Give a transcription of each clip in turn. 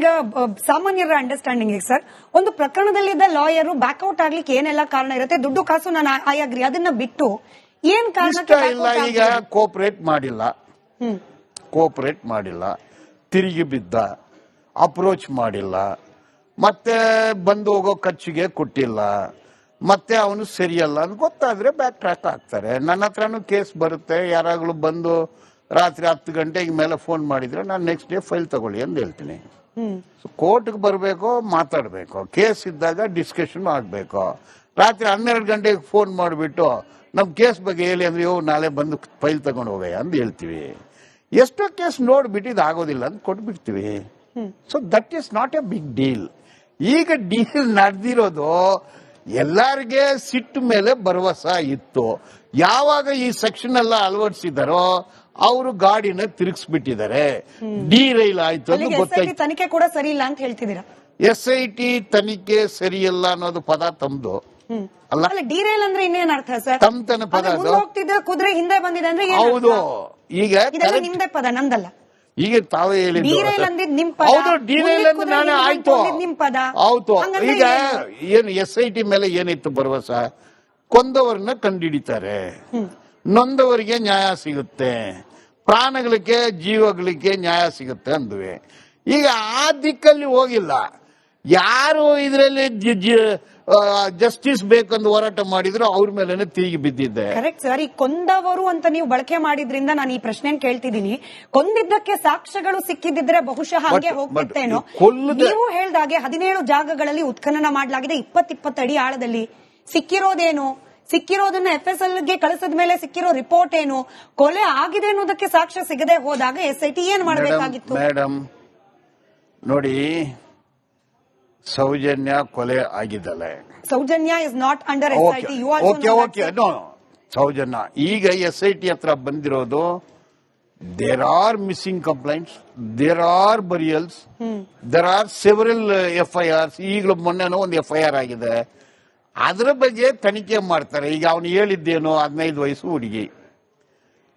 ಈಗ ಸಾಮಾನ್ಯರ understanding sir, ಒಂದು ಪ್ರಕರಣದಲ್ಲಿದ್ದ ಲಾಯರ್ ಬ್ಯಾಕ್ಔಟ್ ಆಗ್ಲಿಕ್ಕೆ ಏನೆಲ್ಲ ಕಾರಣ ಇರುತ್ತೆ? ದುಡ್ಡು ಕಾಸು ನಾನು ಐ ಅಗ್ರಿ, ಅದನ್ನ ಬಿಟ್ಟು ಏನ್ ಕಾರಣ ಇಲ್ಲ? ಈಗ ಕೋಪರೇಟ್ ಮಾಡಿಲ್ಲ, ತಿರುಗಿ ಬಿದ್ದ, ಅಪ್ರೋಚ್ ಮಾಡಿಲ್ಲ, ಮತ್ತೆ ಬಂದು ಹೋಗೋ ಖರ್ಚಿಗೆ ಕೊಟ್ಟಿಲ್ಲ, ಮತ್ತೆ ಅವನು ಸರಿಯಲ್ಲ ಅಂತ ಗೊತ್ತಾದ್ರೆ ಬ್ಯಾಕ್ ಟ್ರ್ಯಾಕ್ ಆಗ್ತಾರೆ. ನನ್ನ ಹತ್ರನೂ ಕೇಸ್ ಬರುತ್ತೆ, ಯಾರಾಗ್ಲೂ ಬಂದು ರಾತ್ರಿ 10 ಗಂಟೆಗೆ ಮೇಲೆ ಫೋನ್ ಮಾಡಿದ್ರೆ ನಾನು ನೆಕ್ಸ್ಟ್ ಡೇ ಫೈಲ್ ತಗೊಳ್ಳಿ ಅಂತ ಹೇಳ್ತೀನಿ. ಕೋರ್ಟ್ಗೆ ಬರಬೇಕು, ಮಾತಾಡಬೇಕು, ಕೇಸ್ ಇದ್ದಾಗ ಡಿಸ್ಕಷನ್ ಆಗಬೇಕು. ರಾತ್ರಿ 12 ಗಂಟೆಗೆ ಫೋನ್ ಮಾಡಿಬಿಟ್ಟು ನಮ್ ಕೇಸ್ ಬಗ್ಗೆ ಹೇಳಿ ಅಂದ್ರೆ ನಾಳೆ ಬಂದು ಫೈಲ್ ತಗೊಂಡು ಹೋಗಯ್ಯ ಅಂತ ಹೇಳ್ತೀವಿ. ಎಷ್ಟೋ ಕೇಸ್ ನೋಡ್ಬಿಟ್ಟು ಇದು ಆಗೋದಿಲ್ಲ ಅಂತ ಕೊಟ್ಬಿಡ್ತೀವಿ. So that is not a big deal. ಈಗ ಡೀಲ್ ನಡೆದಿರೋದು ಎಲ್ಲರಿಗೆ ಸಿಟ್ಟು ಮೇಲೆ ಭರವಸೆ ಇತ್ತು. ಯಾವಾಗ ಈ ಸೆಕ್ಷನ್ ಎಲ್ಲ ಅಳವಡಿಸಿದಾರೋ ಅವರು ಗಾಡಿನ ತಿರುಗಿಸ್ಬಿಟ್ಟಿದ್ದಾರೆ. ಡಿ-ರೈಲ್ ಆಯ್ತು ಅಂತ ಗೊತ್ತಾಯ್ತು. ತನಿಖೆ ಕೂಡ ಸರಿ ಇಲ್ಲ ಅಂತ ಹೇಳ್ತಿದ್ದೀರಾ? SIT ತನಿಖೆ ಸರಿಯಲ್ಲ ಅನ್ನೋದು ಪದ ತಮ್ದು ಅಲ್ಲ. ಡಿ-ರೈಲ್ ಅಂದ್ರೆ ಇನ್ನೇನ್ ಅರ್ಥ ಸರ್? ತಮ್ತನ ಪದ ಅದು. ಹೋಗ್ತಿದ್ರೆ ಕುದುರೆ ಹಿಂದೆ ಬಂದಿದೆ ಅಂದ್ರೆ ಹೌದು. ಈಗ ನಿಮ್ದೇ ಪದ, ನಂದಲ್ಲ. ಈಗ ತಾವೇ ಹೇಳಿದ್ದು ಡಿ-ರೈಲ್ ಅಂದಿದ್ ನಿಮ್ ಪದ. ಹೌದು, ಡಿ-ರೈಲ್ ಅಂದ್ರೆ ನಾನೇ ಆಯ್ತು. ನಿಮ್ ಪದ ಹೌದು. ಈಗ ಏನು SIT ಮೇಲೆ ಏನಿತ್ತು ಭರವಸೆ? ಕೊಂದವರನ್ನ ಕಂಡುಹಿಡಿತಾರೆ, ನೊಂದವರಿಗೆ ನ್ಯಾಯ ಸಿಗುತ್ತೆ, ಪ್ರಾಣಗಳಿಗೆ ಜೀವಗಳಿಗೆ ನ್ಯಾಯ ಸಿಗುತ್ತೆ ಅಂದ್ವಿ. ಈಗ ಆ ದಿಕ್ಕಲ್ಲಿ ಹೋಗಿಲ್ಲ. ಯಾರು ಇದರಲ್ಲಿ ಜಸ್ಟಿಸ್ ಬೇಕಂದು ಹೋರಾಟ ಮಾಡಿದ್ರು ಅವ್ರ ಮೇಲೆ ತಿರುಗಿ ಬಿದ್ದಿದ್ದೆ. Correct sir. ಈ ಕೊಂದವರು ಅಂತ ನೀವು ಬಳಕೆ ಮಾಡಿದ್ರಿಂದ ನಾನು ಈ ಪ್ರಶ್ನೆ ಕೇಳ್ತಿದ್ದೀನಿ. ಕೊಂದಿದ್ದಕ್ಕೆ ಸಾಕ್ಷ್ಯಗಳು ಸಿಕ್ಕಿದ್ರೆ ಬಹುಶಃ ಹಂಗೆ ಹೋಗ್ಬಿಟ್ಟೇನೋ. ನೀವು ಹೇಳ್ದಾಗೆ 17 ಜಾಗಗಳಲ್ಲಿ ಉತ್ಖನನ ಮಾಡಲಾಗಿದೆ, 20-20 ಅಡಿ ಆಳದಲ್ಲಿ. ಸಿಕ್ಕಿರೋದನ್ನ FSL ಗೆ ಕಳಿಸಿದ ಮೇಲೆ ಸಿಕ್ಕಿರೋ ರಿಪೋರ್ಟ್ ಏನು? ಕೊಲೆ ಆಗಿದೆ ಅನ್ನೋದಕ್ಕೆ ಸಾಕ್ಷ್ಯ ಸಿಗದೆ ಹೋದಾಗ SIT ಏನ್ ಮಾಡಬೇಕಾಗಿತ್ತು? ಮೇಡಮ್ ನೋಡಿ, ಸೌಜನ್ಯ ಕೊಲೆ ಆಗಿದ್ದಲೆ. Soujanya is not under SIT. Soujanya ಈಗ SIT ಹತ್ರ ಬಂದಿರೋದು, there are missing complaints, there are burials, there are several FIRs. ಈಗಲೂ ಮೊನ್ನೆನೋ ಒಂದು FIR ಆಗಿದೆ. ಅದರ ಬಗ್ಗೆ ತನಿಖೆ ಮಾಡ್ತಾರೆ. ಈಗ ಅವನು ಹೇಳಿದ್ದೇನು, 15 ವಯಸ್ಸು ಹುಡುಗಿ,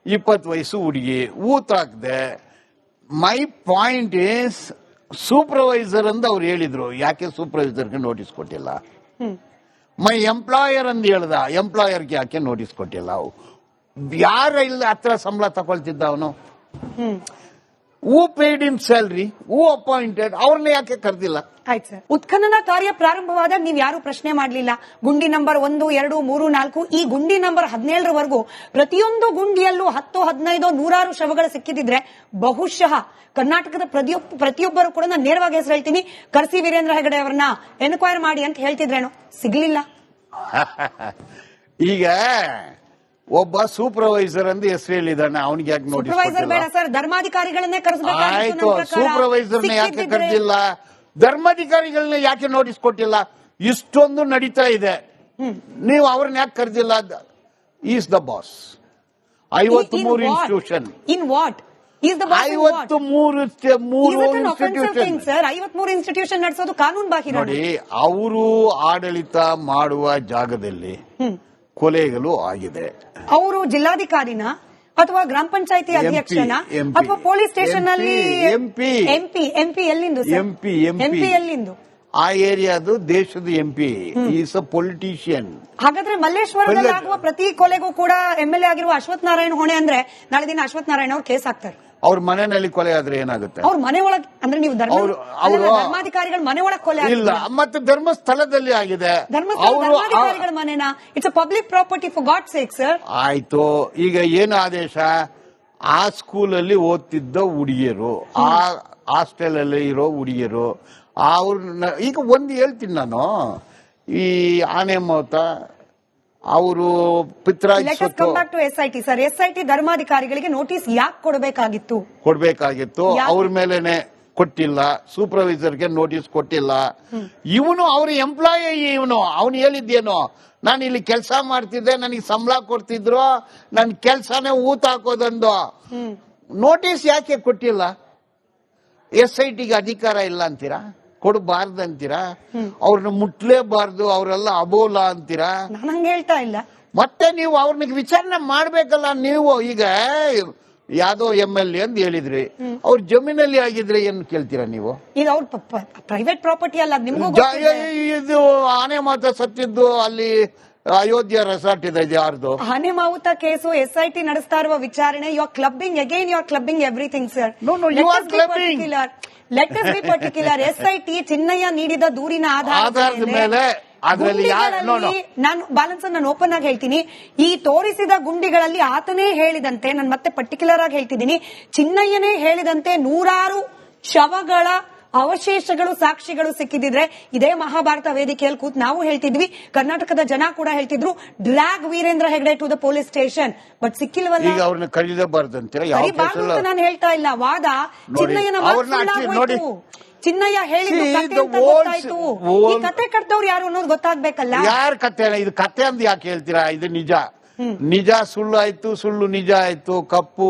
20 ವಯಸ್ಸು ಹುಡುಗಿ, ಊತಾಕ್ದೆ. ಮೈ ಪಾಯಿಂಟ್ ಈಸ್ ಸೂಪರ್ವೈಸರ್ ಅಂತ ಅವ್ರು ಹೇಳಿದ್ರು. ಯಾಕೆ ಸೂಪರ್ವೈಸರ್ಗೆ ನೋಟಿಸ್ ಕೊಟ್ಟಿಲ್ಲ? ಮೈ ಎಂಪ್ಲಾಯರ್ ಅಂತ ಹೇಳ್ದ, ಎಂಪ್ಲಾಯರ್ಗೆ ಯಾಕೆ ನೋಟಿಸ್ ಕೊಟ್ಟಿಲ್ಲ? ಯಾರ ಇಲ್ಲ ಹತ್ರ ಸಂಬಳ ತಗೊಳ್ತಿದ್ದ ಅವನು? Who paid in salary, who appointed, ಅವ್ರನ್ನ ಯಾಕೆ ಕರೆದಿಲ್ಲ? ಆಯ್ತು ಸರ್. ಉತ್ಖನನ ಕಾರ್ಯ ಪ್ರಾರಂಭವಾದಾಗ ನೀವು ಯಾರು ಪ್ರಶ್ನೆ ಮಾಡಲಿಲ್ಲ. ಗುಂಡಿ ನಂಬರ್ 1, 2, 3, 4 ಈ ಗುಂಡಿ ನಂಬರ್ 17ರವರೆಗೂ ಪ್ರತಿಯೊಂದು ಗುಂಡಿಯಲ್ಲೂ 10, 15, 100 ಶವಗಳು ಸಿಕ್ಕಿದ್ರೆ ಬಹುಶಃ ಕರ್ನಾಟಕದ ಪ್ರತಿಯೊಬ್ಬರು ಕೂಡ ನಾನು ನೇರವಾಗಿ ಹೆಸರು ಹೇಳ್ತೀನಿ, ಕರ್ಸಿ ವೀರೇಂದ್ರ ಹೆಗಡೆ ಅವರನ್ನ ಎನ್ಕ್ವೈರ್ ಮಾಡಿ ಅಂತ ಹೇಳ್ತಿದ್ರೇನು? ಸಿಗ್ಲಿಲ್ಲ. ಈಗ ಒಬ್ಬ ಸೂಪರ್ವೈಸರ್ ಅಂತ ಹೆಸರು ಹೇಳಿದಾನೆ, ಅವನಿಗೆ ಯಾಕೆ ನೋಟಿಸ್? ಸೂಪರ್ವೈಸರ್ ಬೇಡ ಸರ್, ಧರ್ಮಾಧಿಕಾರಿಗಳನ್ನೇ ಆಯ್ತು, ಸೂಪರ್ವೈಸರ್ನ ಯಾಕೆ ಕರೆದಿಲ್ಲ? ಧರ್ಮಾಧಿಕಾರಿಗಳನ್ನ ಯಾಕೆ ನೋಟಿಸ್ ಕೊಟ್ಟಿಲ್ಲ? ಇಷ್ಟೊಂದು ನಡೀತಾ ಇದೆ, ನೀವು ಅವ್ರನ್ನ ಯಾಕೆ ಕರೆದಿಲ್ಲ? Is the boss. 53 institution. In what? 53 institution sir. 53 institution ನಡೆಸೋದು ಕಾನೂನು ಬಾಹಿರ. ನೋಡಿ, ಅವರು ಆಡಳಿತ ಮಾಡುವ ಜಾಗದಲ್ಲಿ ಕೊಲೆಗಳು ಆಗಿದೆ. ಅವರು ಜಿಲ್ಲಾಧಿಕಾರಿನ ಅಥವಾ ಗ್ರಾಮ ಪಂಚಾಯತಿ ಅಧ್ಯಕ್ಷನ ಅಥವಾ ಪೊಲೀಸ್ ಸ್ಟೇಷನ್ ಅಲ್ಲಿ ಎಂಪಿ ಎಲ್ಲಿಂದು? ಎಂಪಿ ಎಲ್ಲಿಂದು? ಆ ಏರಿಯಾದು ದೇಶದ MP. Is a politician. ಹಾಗಾದ್ರೆ ಮಲ್ಲೇಶ್ವರದಲ್ಲಿ ಆಗುವ ಪ್ರತಿ ಕೊಲೆಗೂ ಕೂಡ MLA ಆಗಿರುವ ಅಶ್ವಥ್ ನಾರಾಯಣ ಹೊಣೆ ಅಂದ್ರೆ ನಾಳೆ ದಿನ ಅಶ್ವಥ್ ನಾರಾಯಣ ಅವ್ರು ಕೇಸ್ ಹಾಕ್ತಾರೆ. ಅವ್ರ ಮನೆಯಲ್ಲಿ ಕೊಲೆ ಆದ್ರೆ ಏನಾಗುತ್ತೆ? ಅವ್ರ ಮನೆ ಒಳಗೆ ಅಂದ್ರೆ ನೀವು ಧರ್ಮಾಧಿಕಾರಿಗಳ ಮನೆ ಒಳಗೆ ಕೊಲೆ ಇಲ್ಲ, ಮತ್ತೆ ಧರ್ಮಸ್ಥಳದಲ್ಲಿ ಆಗಿದೆ. ಧರ್ಮಾಧಿಕಾರಿಗಳ ಮನೆನಾ? It's a public property, for God sake sir. ಆಯ್ತು, ಈಗ ಏನು ಆದೇಶ? ಆ ಸ್ಕೂಲಲ್ಲಿ ಓದ್ತಿದ್ದ ಹುಡುಗಿಯರು, ಆ ಹಾಸ್ಟೆಲ್ ಅಲ್ಲಿ ಇರೋ ಹುಡುಗಿಯರು, ಅವ್ರನ್ನ ಈಗ ಒಂದು ಹೇಳ್ತೀನಿ ನಾನು, ಈ ಆನೆ ಮೌತ ಅವರು ಪಿತ್ರಾಜ್ SIT ಸರ್. SIT ಧರ್ಮಾಧಿಕಾರಿಗಳಿಗೆ ನೋಟಿಸ್ ಯಾಕೆ ಕೊಡಬೇಕಾಗಿತ್ತು? ಅವ್ರ ಮೇಲೆನೆ ಕೊಟ್ಟಿಲ್ಲ, ಸೂಪರ್ವೈಸರ್ಗೆ ನೋಟಿಸ್ ಕೊಟ್ಟಿಲ್ಲ. ಇವನು ಅವ್ರ ಎಂಪ್ಲಾಯಿ, ಅವನು ಹೇಳಿದ್ದೇನೋ, ನಾನು ಇಲ್ಲಿ ಕೆಲಸ ಮಾಡ್ತಿದ್ದೆ, ನನಗೆ ಸಂಬಳ ಕೊಡ್ತಿದ್ರು, ನನ್ ಕೆಲ್ಸನೇ ಊತ ಹಾಕೋದಂದು. ನೋಟಿಸ್ ಯಾಕೆ ಕೊಟ್ಟಿಲ್ಲ? SITಗೆ ಅಧಿಕಾರ ಇಲ್ಲ ಅಂತೀರಾ? ಕೊಡಬಾರ್ದು ಅಂತೀರಾ? ಅವ್ರನ್ನ ಮುಟ್ಲೇಬಾರ್ದು, ಅವರೆಲ್ಲ ಅಬೋಲ ಅಂತೀರಾ? ನಾನು ಹಂಗೆ ಹೇಳ್ತಾ ಇಲ್ಲ. ಮತ್ತೆ ನೀವು ಅವ್ರನ್ನ ವಿಚಾರಣೆ ಮಾಡ್ಬೇಕಲ್ಲ. ನೀವು ಈಗ ಯಾವ್ದೋ MLA ಅಂತ ಹೇಳಿದ್ರಿ, ಅವ್ರ ಜಮೀನಲ್ಲಿ ಆಗಿದ್ರೆ ಏನ್ ಕೇಳ್ತೀರಾ ನೀವು? ಈಗ ಅವ್ರ ಪ್ರೈವೇಟ್ ಪ್ರಾಪರ್ಟಿ ಅಲ್ಲ, ನಿಮ್ಗೂ ಇದು ಆನೆ ಮಾತ ಸತ್ತಿದ್ದು ಅಲ್ಲಿ ಅಯೋಧ್ಯ ರೆಸಾರ್ಟ್ ಇದೆ, ಯಾರ್ದು? ಆನೆ ಮಾವುತ ಕೇಸು SIT ನಡೆಸ್ತಾ ಇರುವ ವಿಚಾರಣೆ. You are clubbing again, you are clubbing everything sir. you are clubbing. Let us be particular. SIT Chinnayya ನೀಡಿದ ದೂರಿನ ಆಧಾರದ ಮೇಲೆ ನಾನು ಬಾಲನ್ ಸರ್, ನಾನು ಓಪನ್ ಆಗಿ ಹೇಳ್ತೀನಿ, ಈ ತೋರಿಸಿದ ಗುಂಡಿಗಳಲ್ಲಿ ಆತನೇ ಹೇಳಿದಂತೆ, ನಾನು ಮತ್ತೆ ಪರ್ಟಿಕ್ಯುಲರ್ ಆಗಿ ಹೇಳ್ತಿದ್ದೀನಿ, ಚಿನ್ನಯ್ಯನೇ ಹೇಳಿದಂತೆ 100 ಶವಗಳ ಅವಶೇಷಗಳು, ಸಾಕ್ಷಿಗಳು ಸಿಕ್ಕಿದ್ರೆ ಇದೇ ಮಹಾಭಾರತ ವೇದಿಕೆಯಲ್ಲಿ ಕೂತ್ ನಾವು ಹೇಳ್ತಿದ್ವಿ, ಕರ್ನಾಟಕದ ಜನ ಕೂಡ ಹೇಳ್ತಿದ್ರು, drag Veerendra Hegde to the police station. But ಸಿಕ್ಕಿಲ್ವಲ್ಲ, ಈಗ ಅವ್ರನ್ನ ಕರೀಬಾರ್ದಂತೆ. ನಾನು ಹೇಳ್ತಾ ಇಲ್ಲ, ವಾದ ಚಿನ್ನಯ್ಯನ ಚಿನ್ನಯ್ಯ ಹೇಳಿದ್ದು ಗೊತ್ತಾಯ್ತು. ಈ ಕತೆ ಕಟ್ತವ್ರು ಯಾರು ಅನ್ನೋದು ಗೊತ್ತಾಗ್ಬೇಕಲ್ಲ. ಯಾರ ಕತೆ? ಇದು ಕತೆ ಅಂತ ಯಾಕೆ ಹೇಳ್ತೀರಾ? ಇದು ನಿಜ. ನಿಜ ಸುಳ್ಳು ಆಯ್ತು, ಸುಳ್ಳು ನಿಜ ಆಯ್ತು, ಕಪ್ಪು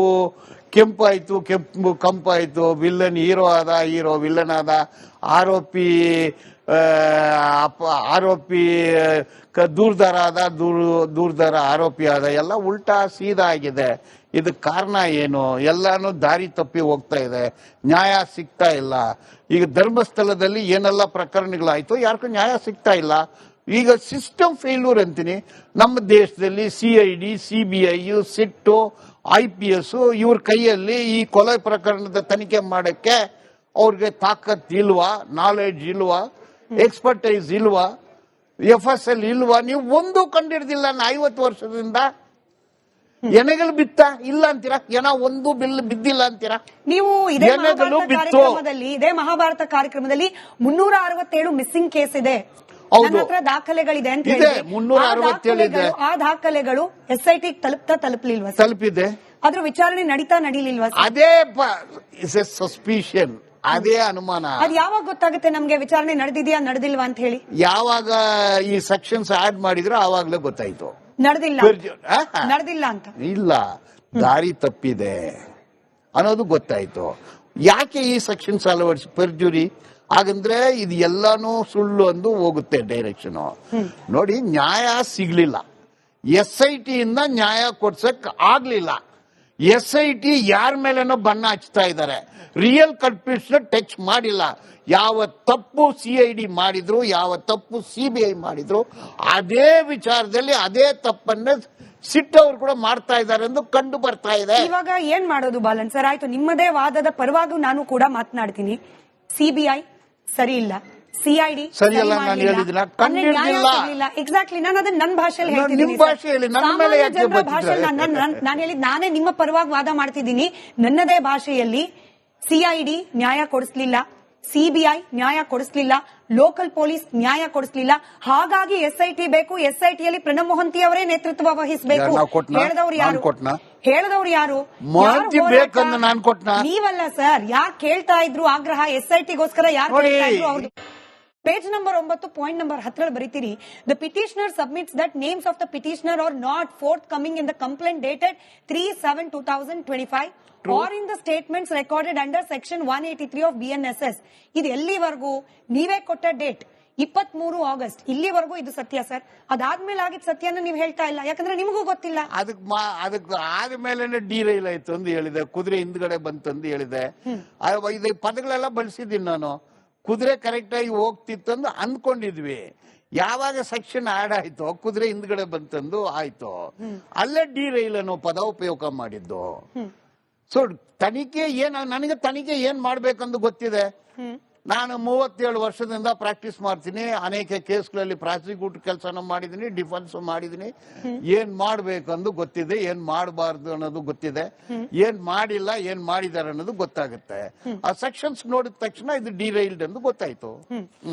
ಕೆಂಪು ಆಯ್ತು, ಕೆಂಪು ಕಂಪು ಆಯ್ತು, ವಿಲ್ಲನ್ ಹೀರೋ ಆದ, ಹೀರೋ ವಿಲ್ಲನ್ ಆದ, ಆರೋಪಿ ದೂರ್ದಾರ ಆದ, ದೂರ್ದಾರ ಆರೋಪಿ ಆದ, ಎಲ್ಲ ಉಲ್ಟಾ ಸೀದಾ ಆಗಿದೆ. ಇದಕ್ಕೆ ಕಾರಣ ಏನು? ಎಲ್ಲಾನು ದಾರಿ ತಪ್ಪಿ ಹೋಗ್ತಾ ಇದೆ, ನ್ಯಾಯ ಸಿಗ್ತಾ ಇಲ್ಲ. ಈಗ ಧರ್ಮಸ್ಥಳದಲ್ಲಿ ಏನೆಲ್ಲ ಪ್ರಕರಣಗಳಾಯ್ತು, ಯಾರಿಗೂ ನ್ಯಾಯ ಸಿಗ್ತಾ ಇಲ್ಲ. ಈಗ ಸಿಸ್ಟಮ್ ಫೇಲ್ಯೂರ್ ಅಂತೀನಿ. ನಮ್ಮ ದೇಶದಲ್ಲಿ CID, CBI, ಸಿಟ್ಟು, IPS ಇವ್ರ ಕೈಯಲ್ಲಿ ಈ ಕೊಲೆ ಪ್ರಕರಣದ ತನಿಖೆ ಮಾಡಕ್ಕೆ ಅವ್ರಿಗೆ ತಾಕತ್ ಇಲ್ವಾ? ನಾಲೆಡ್ಜ್ ಇಲ್ವಾ? ಎಕ್ಸ್ಪರ್ಟೈಸ್ ಇಲ್ವಾ? FSL ಇಲ್ವಾ? ನೀವು ಒಂದು ಕಂಡಿಡ್ದಿಲ್ಲ 50 ವರ್ಷದಿಂದ. ಎಣೆಗಳು ಬಿತ್ತ ಇಲ್ಲ ಅಂತೀರಾ? ಒಂದು ಬಿಲ್ ಬಿದ್ದಿಲ್ಲ ಅಂತೀರಾ? ನೀವು ಇದೇ ಮಹಾಭಾರತ ಕಾರ್ಯಕ್ರಮದಲ್ಲಿ 367 ಮಿಸ್ಸಿಂಗ್ ಕೇಸ್ ಇದೆ, ದಾಖಲೆಗಳಿದೆ ಅಂತ ಹೇಳಿ. 367 ಇದೆ. ಆ ದಾಖಲೆಗಳು SIT ತಲುಪಲಿಲ್ವಾ? ತಲುಪಿದೆ. ಅದ್ರ ವಿಚಾರಣೆ ನಡೀಲಿಲ್ವಾ? ಅದೇ ಸಸ್ಪಿಷನ್, ಅದೇ ಅನುಮಾನ. ಅದ್ ಯಾವಾಗ ಗೊತ್ತಾಗುತ್ತೆ ನಮ್ಗೆ ವಿಚಾರಣೆ ನಡೆದಿದ್ಯಾ ನಡೆದಿಲ್ವಾ ಅಂತ ಹೇಳಿ? ಯಾವಾಗ ಈ ಸೆಕ್ಷನ್ಸ್ ಆಡ್ ಮಾಡಿದ್ರು ಆವಾಗ್ಲೇ ಗೊತ್ತಾಯ್ತು. ನಡೆದಿಲ್ಲ ಅಂತ ಇಲ್ಲ, ದಾರಿ ತಪ್ಪಿದೆ ಅನ್ನೋದು ಗೊತ್ತಾಯ್ತು. ಯಾಕೆ ಈ ಸೆಕ್ಷನ್ಸ್ ಅಳವಡಿಸಿ? ಪರ್ಜುರಿ ಹಾಗಂದ್ರೆ ಇದು ಎಲ್ಲಾನು ಸುಳ್ಳು ಅಂದು ಹೋಗುತ್ತೆ ಡೈರೆಕ್ಷನ್. ನೋಡಿ, ನ್ಯಾಯ ಸಿಗ್ಲಿಲ್ಲ. SIT ಇಂದ ನ್ಯಾಯ ಕೊಡ್ಸಕ್ ಆಗ್ಲಿಲ್ಲ. SIT ಯಾರ ಮೇಲೇನೋ ಬಣ್ಣ ಹಚ್ತಾ ಇದ್ದಾರೆ, ರಿಯಲ್ ಕಲ್ಪಿಟ್ಸ್ ಟಚ್ ಮಾಡಿಲ್ಲ. ಯಾವ ತಪ್ಪು CID ಮಾಡಿದ್ರು, ಯಾವ ತಪ್ಪು CBI ಮಾಡಿದ್ರು, ಅದೇ ವಿಚಾರದಲ್ಲಿ ಅದೇ ತಪ್ಪನ್ನ ಸಿಟ್ಟವ್ರು ಕೂಡ ಮಾಡ್ತಾ ಇದ್ದಾರೆ ಎಂದು ಕಂಡು ಬರ್ತಾ ಇದೆ. ಇವಾಗ ಏನ್ ಮಾಡೋದು ಬಾಲನ್ ಸರ್? ಆಯ್ತು, ನಿಮ್ಮದೇ ವಾದದ ಪರವಾಗಿ ನಾನು ಕೂಡ ಮಾತನಾಡ್ತೀನಿ. CBI ಸರಿ ಇಲ್ಲ, CID ಸರಿಯಲ್ಲ, ನಾನು ಹೇಳಿದಿಲ್ಲ, ಕಂಡಿಡ್ದಿಲ್ಲ. ಎಕ್ಸಾಕ್ಟ್ಲಿ, ನಾನು ಅದನ್ನ ನನ್ನ ಭಾಷೆಯಲ್ಲಿ ಹೇಳ್ತಿದ್ದೀನಿ. ನಾನು ಹೇಳಿದ್ ನಾನೇ ನಿಮ್ಮ ಪರವಾಗಿ ವಾದ ಮಾಡ್ತಿದ್ದೀನಿ. ನನ್ನದೇ ಭಾಷೆಯಲ್ಲಿ CID ನ್ಯಾಯ ಕೊಡಿಸ್ಲಿಲ್ಲ, CBI ನ್ಯಾಯ ಕೊಡಿಸ್ಲಿಲ್ಲ, ಲೋಕಲ್ ಪೊಲೀಸ್ ನ್ಯಾಯ ಕೊಡಿಸ್ಲಿಲ್ಲ. ಹಾಗಾಗಿ SIT ಬೇಕು, SIT ಯಲ್ಲಿ ಪ್ರಣಬ್ ಮೊಹಂತಿ ಅವರೇ ನೇತೃತ್ವ ವಹಿಸಬೇಕು. ಹೇಳಿದವ್ರು ಯಾರು? ನೀವಲ್ಲ ಸರ್. ಯಾರು ಕೇಳ್ತಾ ಇದ್ರು ಆಗ್ರಹ SIT ಗೋಸ್ಕರ? ಯಾರು ಕೇಳ್ತಾ ಇದ್ರು? ಅವ್ರದ್ದು ಪೇಜ್ ನಂಬರ್ 9 ಪಾಯಿಂಟ್ ನಂಬರ್ 10 ಬರೀತೀರಿ, the petitioner submits that names of the petitioner are not forthcoming in the complaint dated 3/7/2025 or in the statements recorded under section 183 of BNSS. ಇದು ಎಲ್ಲಿವರೆಗೂ ನೀವೇ ಕೊಟ್ಟ ಡೇಟ್ 23 ಆಗಸ್ಟ್, ಇಲ್ಲಿವರೆಗೂ ಇದು ಸತ್ಯ sir. ಅದಾದ್ಮೇಲೆ ಆಗಿದ್ ಸತ್ಯನ ನೀವು ಹೇಳ್ತಾ ಇಲ್ಲ, ಯಾಕಂದ್ರೆ ನಿಮಗೂ ಗೊತ್ತಿಲ್ಲ. ಅದಕ್ಕೆ ಆದ್ಮೇಲೆ ಡಿರೈಲ್ ಆಯ್ತು ಅಂತ ಹೇಳಿದೆ, ಕುದುರೆ ಹಿಂದ್ಗಡೆ ಬಂತಂದು ಹೇಳಿದೆ. ಇದು ಪದಗಳೆಲ್ಲ ಬಳಸಿದ್ದೀನಿ ನಾನು. ಕುದುರೆ ಕರೆಕ್ಟ್ ಆಗಿ ಹೋಗ್ತಿತ್ತಂದು ಅಂದ್ಕೊಂಡಿದ್ವಿ. ಯಾವಾಗ ಸೆಕ್ಷನ್ ಆಡ್ ಆಯ್ತು, ಕುದುರೆ ಹಿಂದ್ಗಡೆ ಬಂತಂದು ಆಯ್ತು. ಅಲ್ಲೇ ಡಿರೈಲ್ ಅನ್ನೋ ಪದ ಉಪಯೋಗ ಮಾಡಿದ್ದು. ಸೊ ತನಿಖೆ ನನಗೆ ತನಿಖೆ ಏನ್ ಮಾಡ್ಬೇಕಂದು ಗೊತ್ತಿದೆ. ನಾನು 37 ವರ್ಷದಿಂದ ಪ್ರಾಕ್ಟೀಸ್ ಮಾಡ್ತೀನಿ. ಅನೇಕ ಕೇಸ್ಗಳಲ್ಲಿ ಪ್ರಾಸಿಕ್ಯೂಟರ್ ಕೆಲಸನ ಮಾಡಿದೀನಿ, ಡಿಫೆನ್ಸ್ ಮಾಡಿದೀನಿ. ಏನ್ ಮಾಡ್ಬೇಕಂದು ಗೊತ್ತಿದೆ, ಏನ್ ಮಾಡಬಾರ್ದು ಅನ್ನೋದು ಗೊತ್ತಿದೆ, ಏನ್ ಮಾಡಿಲ್ಲ, ಏನ್ ಮಾಡಿದಾರೆ ಅನ್ನೋದು ಗೊತ್ತಾಗುತ್ತೆ. ಆ ಸೆಕ್ಷನ್ಸ್ ನೋಡಿದ ತಕ್ಷಣ ಇದು ಡಿರೈಲ್ಡ್ ಎಂದು ಗೊತ್ತಾಯ್ತು.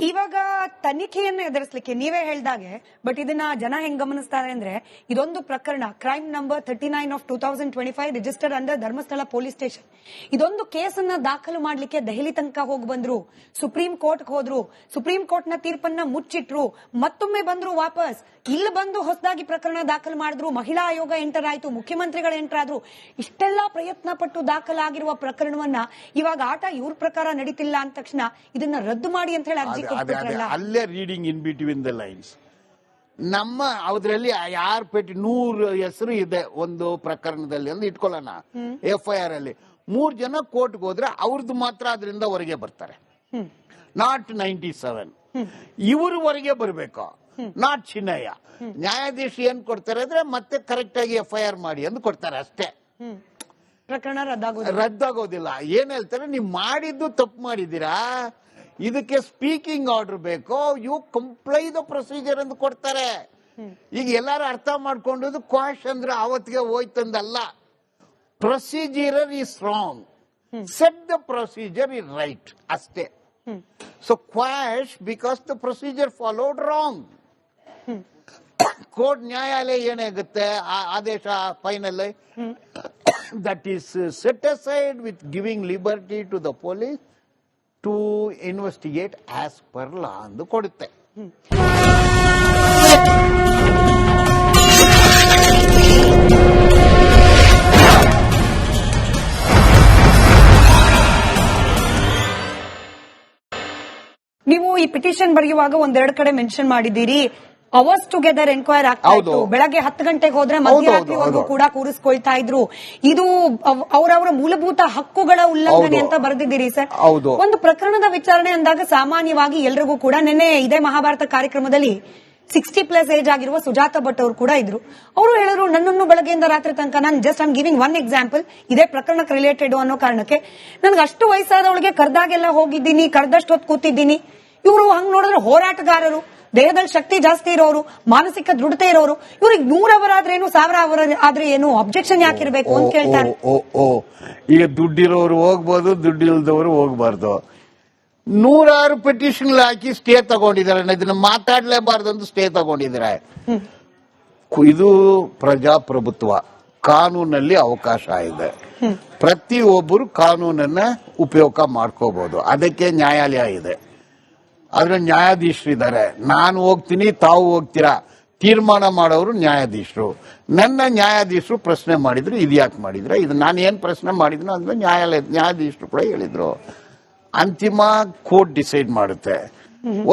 ಇವಾಗ ತನಿಖೆಯನ್ನು ಎದುರಿಸಲಿಕ್ಕೆ ನೀವೇ ಹೇಳ್ದಾಗೆ, ಬಟ್ ಇದನ್ನ ಜನ ಹೆಂಗ್ ಗಮನಿಸ್ತಾರೆ ಅಂದ್ರೆ, ಇದೊಂದು ಪ್ರಕರಣ crime number 39 of 2025 registered under Dharmasthala police station. ಇದೊಂದು ಕೇಸನ್ನ ದಾಖಲು ಮಾಡ್ಲಿಕ್ಕೆ ದೆಹಲಿ ತನಕ ಹೋಗಿ ಬಂದ್ರು, ಸುಪ್ರೀಂ ಕೋರ್ಟ್ ಹೋದ್ರು, ಸುಪ್ರೀಂ ಕೋರ್ಟ್ ನ ತೀರ್ಪನ್ನ ಮುಚ್ಚಿಟ್ರು, ಮತ್ತೊಮ್ಮೆ ಬಂದ್ರು ವಾಪಸ್, ಇಲ್ಲಿ ಬಂದು ಹೊಸದಾಗಿ ಪ್ರಕರಣ ದಾಖಲು ಮಾಡಿದ್ರು, ಮಹಿಳಾ ಆಯೋಗ ಎಂಟರ್ ಆಯ್ತು, ಮುಖ್ಯಮಂತ್ರಿಗಳು ಎಂಟರ್ ಆದ್ರು. ಇಷ್ಟೆಲ್ಲಾ ಪ್ರಯತ್ನ ಪಟ್ಟು ದಾಖಲಾಗಿರುವ ಪ್ರಕರಣವನ್ನ ಇವಾಗ ಆಟ ಇವ್ರ ಪ್ರಕಾರ ನಡೀತಿಲ್ಲ ಅಂದ ತಕ್ಷಣ ಇದನ್ನ ರದ್ದು ಮಾಡಿ ಅಂತ ಹೇಳಿ ಅರ್ಜಿ ಕೊಟ್ಟಿದ್ರಲ್ಲ. ಅಲ್ಲೇ reading in between the lines. ನಮ್ಮ ಅದ್ರಲ್ಲಿ ಯಾರ ಪೇಟಿ 100 ಹೆಸರು ಇದೆ ಒಂದು ಪ್ರಕರಣದಲ್ಲಿ ಅಂತ ಇಟ್ಕೊಳ್ಳೋಣ. FIR ಅಲ್ಲಿ 3 ಜನ ಕೋರ್ಟ್ಗೆ ಹೋದ್ರೆ ಅವ್ರದ್ದು ಮಾತ್ರ ಅದರಿಂದ ಹೊರಗೆ ಬರ್ತಾರೆ, ನಾಟ್ 97. ಇವರು ಹೊರಗೆ ಬರ್ಬೇಕು, ನಾಟ್ ಚಿನ್ನಯ್ಯ. ನ್ಯಾಯಾಧೀಶ ಏನ್ ಕೊಡ್ತಾರೆ ಅಂದ್ರೆ ಮತ್ತೆ ಕರೆಕ್ಟ್ ಆಗಿ FIR ಮಾಡಿ ಅಂತ ಕೊಡ್ತಾರೆ ಅಷ್ಟೇ. ಪ್ರಕರಣ ರದ್ದಾಗೋದಿಲ್ಲ. ಏನ್ ಹೇಳ್ತಾರೆ, ನೀವು ಮಾಡಿದ್ದು ತಪ್ಪು ಮಾಡಿದೀರಾ, ಇದಕ್ಕೆ ಸ್ಪೀಕಿಂಗ್ ಆರ್ಡರ್ ಬೇಕು, ಯು ಕಂಪ್ಲೈ ದ ಪ್ರೊಸೀಜರ್ ಅಂತ ಕೊಡ್ತಾರೆ. ಈಗ ಎಲ್ಲಾರು ಅರ್ಥ ಮಾಡ್ಕೊಂಡದ್ದು ಕ್ವಾಶ್ ಅಂದ್ರೆ ಅವತ್ತಿಗೆ ಹೋಯ್ತಂದಲ್ಲ. Procedure is wrong, set the procedure is right ಅಷ್ಟೇ. So quash because the procedure followed wrong. Court ನ್ಯಾಯಾಲಯ ಏನಾಗುತ್ತೆ ಆದೇಶ final, that is set aside with giving liberty to the police to investigate as per law ಎಂದು ಕೊಡುತ್ತೆ. ನೀವು ಈ petition ಬರೆಯುವಾಗ ಒಂದೆರಡು ಕಡೆ ಮೆನ್ಷನ್ ಮಾಡಿದ್ದೀರಿ, ಅವರ್ಸ್ ಟುಗೆದರ್ ಎನ್ಕ್ವೈರ್ ಆಗ್ತಾ ಇತ್ತು, ಬೆಳಗ್ಗೆ 10 ಗಂಟೆಗೆ ಹೋದ್ರೆ ಮಧ್ಯರಾತ್ರಿವರೆಗೂ ಕೂಡ ಕೂರಿಸ್ಕೊಳ್ತಾ ಇದ್ರು, ಇದು ಅವರವರ ಮೂಲಭೂತ ಹಕ್ಕುಗಳ ಉಲ್ಲಂಘನೆ ಅಂತ ಬರೆದಿದ್ದೀರಿ ಸರ್. ಒಂದು ಪ್ರಕರಣದ ವಿಚಾರಣೆ ಅಂದಾಗ ಸಾಮಾನ್ಯವಾಗಿ ಎಲ್ರಿಗೂ ಕೂಡ, ನಿನ್ನೆ ಇದೇ ಮಹಾಭಾರತ ಕಾರ್ಯಕ್ರಮದಲ್ಲಿ 60+ ಏಜ್ ಆಗಿರುವ ಸುಜಾತ ಭಟ್ ಅವರು ಕೂಡ ಇದ್ರು. ಅವರು ಹೇಳಿದ್ರು, ನನ್ನನ್ನು ಬೆಳಗ್ಗೆಯಿಂದ ರಾತ್ರಿ ತನಕ, ನಾನು just I'm giving one example, ಇದೇ ಪ್ರಕರಣಕ್ಕೆ ರಿಲೇಟೆಡ್ ಅನ್ನೋ ಕಾರಣಕ್ಕೆ, ನನ್ಗೆ ಅಷ್ಟು ವಯಸ್ಸಾದವಳಿಗೆ ಕರ್ದಾಗೆಲ್ಲ ಹೋಗಿದ್ದೀನಿ, ಕರ್ದಷ್ಟು ಹೊತ್ತು ಕೂತಿದ್ದೀನಿ. ಇವರು ಹಂಗ್ ನೋಡಿದ್ರೆ ಹೋರಾಟಗಾರರು, ದೇಹದಲ್ಲಿ ಶಕ್ತಿ ಜಾಸ್ತಿ ಇರೋರು, ಮಾನಸಿಕ ದೃಢತೆ ಇರೋರು, ಇವ್ರಿಗೆ 100 ಅವರ್ ಆದ್ರೇನು 1000 ಅವರ್ ಆದ್ರೆ ಏನು, ಅಬ್ಜೆಕ್ಷನ್ ಯಾಕಿರ್ಬೇಕು ಅಂತ ಕೇಳ್ತಾರೆ. ಈಗ ದುಡ್ಡಿರೋರು ಹೋಗ್ಬೋದು, ದುಡ್ಡಿಲ್ದವರು ಹೋಗ್ಬಾರ್ದು. 100 ಪಿಟಿಷನ್ ಹಾಕಿ ಸ್ಟೇ ತಗೊಂಡಿದ್ದಾರೆ, ಇದನ್ನ ಮಾತಾಡ್ಲೇಬಾರ್ದು ಅಂತ ಸ್ಟೇ ತಗೊಂಡಿದ್ದಾರೆ. ಇದು ಪ್ರಜಾಪ್ರಭುತ್ವ, ಕಾನೂನಲ್ಲಿ ಅವಕಾಶ ಇದೆ, ಪ್ರತಿಯೊಬ್ಬರು ಕಾನೂನನ್ನ ಉಪಯೋಗ ಮಾಡ್ಕೋಬಹುದು, ಅದಕ್ಕೆ ನ್ಯಾಯಾಲಯ ಇದೆ. ಆದ್ರೆ ನ್ಯಾಯಾಧೀಶರಿದ್ದಾರೆ, ನಾನು ಹೋಗ್ತೀನಿ ತಾವು ಹೋಗ್ತೀರಾ, ತೀರ್ಮಾನ ಮಾಡೋರು ನ್ಯಾಯಾಧೀಶರು. ನನ್ನ ನ್ಯಾಯಾಧೀಶರು ಪ್ರಶ್ನೆ ಮಾಡಿದ್ರು, ಇದ್ಯಾಕೆ ಮಾಡಿದ್ರೆ, ಇದು ನಾನು ಏನ್ ಪ್ರಶ್ನೆ ಮಾಡಿದ್ನೋ ಅದನ್ನ ನ್ಯಾಯಾಧೀಶರು ಕೂಡ ಹೇಳಿದ್ರು. ಅಂತಿಮ ಕೋರ್ಟ್ ಡಿಸೈಡ್ ಮಾಡುತ್ತೆ.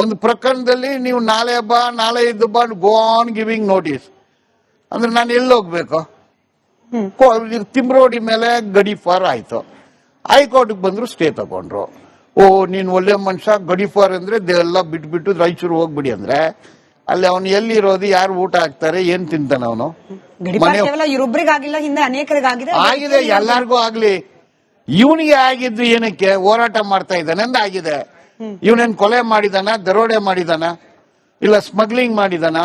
ಒಂದು ಪ್ರಕರಣದಲ್ಲಿ ನೀವು ನಾಳೆ ಬಾ, ನಾಳೆ ಇದ್ದು ಬಾ, ಗೋ ಆನ್ ಗಿವಿಂಗ್ ನೋಟಿಸ್ ಅಂದ್ರೆ ನಾನು ಎಲ್ಲಿ ಹೋಗ್ಬೇಕು? ತಿಮ್ರೋಡಿ ಮೇಲೆ ಗಡಿಫಾರ್ ಆಯ್ತು, ಹೈಕೋರ್ಟ್ಗೆ ಬಂದ್ರು, ಸ್ಟೇ ತಗೊಂಡ್ರು. ಓ ನೀನ್ ಒಳ್ಳೆ ಮನುಷ್ಯ, ಗಡಿಫಾರ್ ಅಂದ್ರೆ ಎಲ್ಲ ಬಿಟ್ಬಿಟ್ಟು ರಾಯಚೂರು ಹೋಗ್ಬಿಡಿ ಅಂದ್ರೆ, ಅಲ್ಲಿ ಅವನು ಎಲ್ಲಿರೋದು, ಯಾರು ಊಟ ಹಾಕ್ತಾರೆ, ಏನ್ ತಿಂತಾನ ಅವನು? ಇವರೊಬ್ಬರಿಗಾಗಿಲ್ಲ, ಹಿಂದೆ ಅನೇಕರಿಗಾಗಿದೆ, ಆಗಿದೆ, ಎಲ್ಲಾರ್ಗೂ ಆಗ್ಲಿ. ಇವನಿಗೆ ಆಗಿದ್ದು ಏನಕ್ಕೆ? ಹೋರಾಟ ಮಾಡ್ತಾ ಇದ್ದಾನೆ ಅಂತ ಆಗಿದೆ. ಇವನೇನ್ ಕೊಲೆ ಮಾಡಿದಾನ, ದರೋಡೆ ಮಾಡಿದಾನ, ಇಲ್ಲ ಸ್ಮಗ್ಲಿಂಗ್ ಮಾಡಿದಾನ?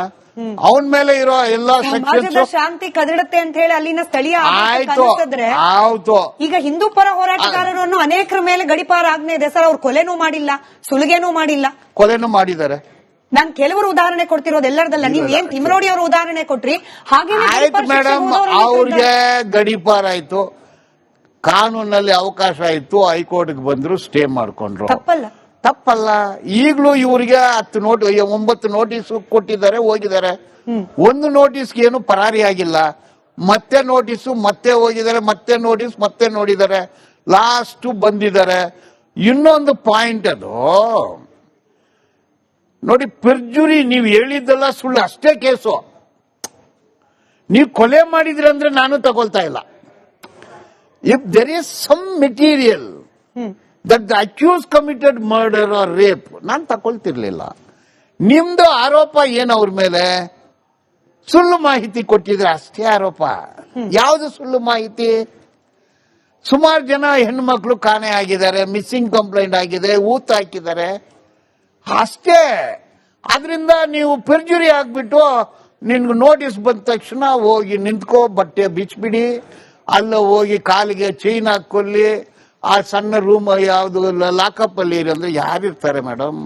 ಅವನ ಮೇಲೆ ಇರೋ ಎಲ್ಲಾ ಸೆಕ್ಷನ್ಸ್ ಶಾಂತಿ ಕದಡುತ್ತೆ ಅಂತ ಹೇಳಿ ಅಲ್ಲಿನ ಸ್ಥಳೀಯ ಆಯ್ತು. ಈಗ ಹಿಂದೂ ಪರ ಹೋರಾಟಗಾರರನ್ನು ಅನೇಕರ ಮೇಲೆ ಗಡಿಪಾರ ಆಜ್ಞೆ ಇದೆ ಸರ್. ಅವ್ರು ಕೊಲೆನೂ ಮಾಡಿಲ್ಲ, ಸುಲಿಗೆನೂ ಮಾಡಿಲ್ಲ, ಕೊಲೆನೂ ಮಾಡಿದ್ದಾರೆ. ನಾನು ಕೆಲವರು ಉದಾಹರಣೆ ಕೊಡ್ತಿರೋದು ಎಲ್ಲರದಲ್ಲ, ನೀವ್ ಏನ್ ತಿಮ್ಮರೋಡಿ ಅವರು ಉದಾಹರಣೆ ಕೊಟ್ರಿ ಹಾಗೆ. ಆಯ್ತು ಮೇಡಮ್, ಅವ್ರಿಗೆ ಗಡಿಪಾರ ಆಯ್ತು, ಕಾನೂನಲ್ಲಿ ಅವಕಾಶ ಆಯ್ತು, ಹೈಕೋರ್ಟ್ಗೆ ಬಂದ್ರು, ಸ್ಟೇ ಮಾಡ್ಕೊಂಡ್ರು. ತಪ್ಪಲ್ಲ. ಈಗಲೂ ಇವರಿಗೆ 9 ನೋಟಿಸ್ ಕೊಟ್ಟಿದ್ದಾರೆ, ಹೋಗಿದ್ದಾರೆ. ಒಂದು ನೋಟಿಸ್ಗೆ ಏನು ಪರಾರಿ ಆಗಿಲ್ಲ, ಮತ್ತೆ ನೋಟಿಸು, ಮತ್ತೆ ಹೋಗಿದ್ದಾರೆ, ಮತ್ತೆ ನೋಟಿಸ್, ಮತ್ತೆ ನೋಡಿದ್ದಾರೆ, ಲಾಸ್ಟ್ ಬಂದಿದ್ದಾರೆ. ಇನ್ನೊಂದು ಪಾಯಿಂಟ್ ಅದು ನೋಡಿ, ಪೆರ್ಜುರಿ ನೀವು ಹೇಳಿದ್ದಲ್ಲ ಸುಳ್ಳು, ಅಷ್ಟೇ ಕೇಸು. ನೀವು ಕೊಲೆ ಮಾಡಿದ್ರಿ ಅಂದ್ರೆ ನಾನು ತಗೊಳ್ತಾ ಇಲ್ಲ. If there is some material that the accused committed murder or rape, ನಾನು ತಗೊಳ್ತಿರ್ಲಿಲ್ಲ. ನಿಮ್ದು ಆರೋಪ ಏನು ಅವ್ರ ಮೇಲೆ? ಸುಳ್ಳು ಮಾಹಿತಿ ಕೊಟ್ಟಿದ್ರೆ ಅಷ್ಟೇ ಆರೋಪ. ಯಾವುದು ಸುಳ್ಳು ಮಾಹಿತಿ? ಸುಮಾರು ಜನ ಹೆಣ್ಮಕ್ಳು ಕಾಣೆ ಆಗಿದ್ದಾರೆ, ಮಿಸ್ಸಿಂಗ್ ಕಂಪ್ಲೇಂಟ್ ಆಗಿದೆ, ಊತ ಹಾಕಿದ್ದಾರೆ, ಅಷ್ಟೇ. ಆದ್ರಿಂದ ನೀವು ಪೆರ್ಜುರಿ ಆಗ್ಬಿಟ್ಟು ನಿನ್ಗೆ ನೋಟಿಸ್ ಬಂದ ತಕ್ಷಣ ಹೋಗಿ ನಿಂತ್ಕೋ, ಬಟ್ಟೆ ಬಿಚ್ಬಿಡಿ, ಅಲ್ಲ ಹೋಗಿ ಕಾಲಿಗೆ ಚೈನ್ ಹಾಕೊಳ್ಳಿ, ಆ ಸಣ್ಣ ರೂಮ್ ಯಾವ್ದು ಲಾಕಪ್ ಅಲ್ಲಿ ಇರಿ ಅಂದ್ರೆ ಯಾರಿರ್ತಾರೆ ಮೇಡಮ್?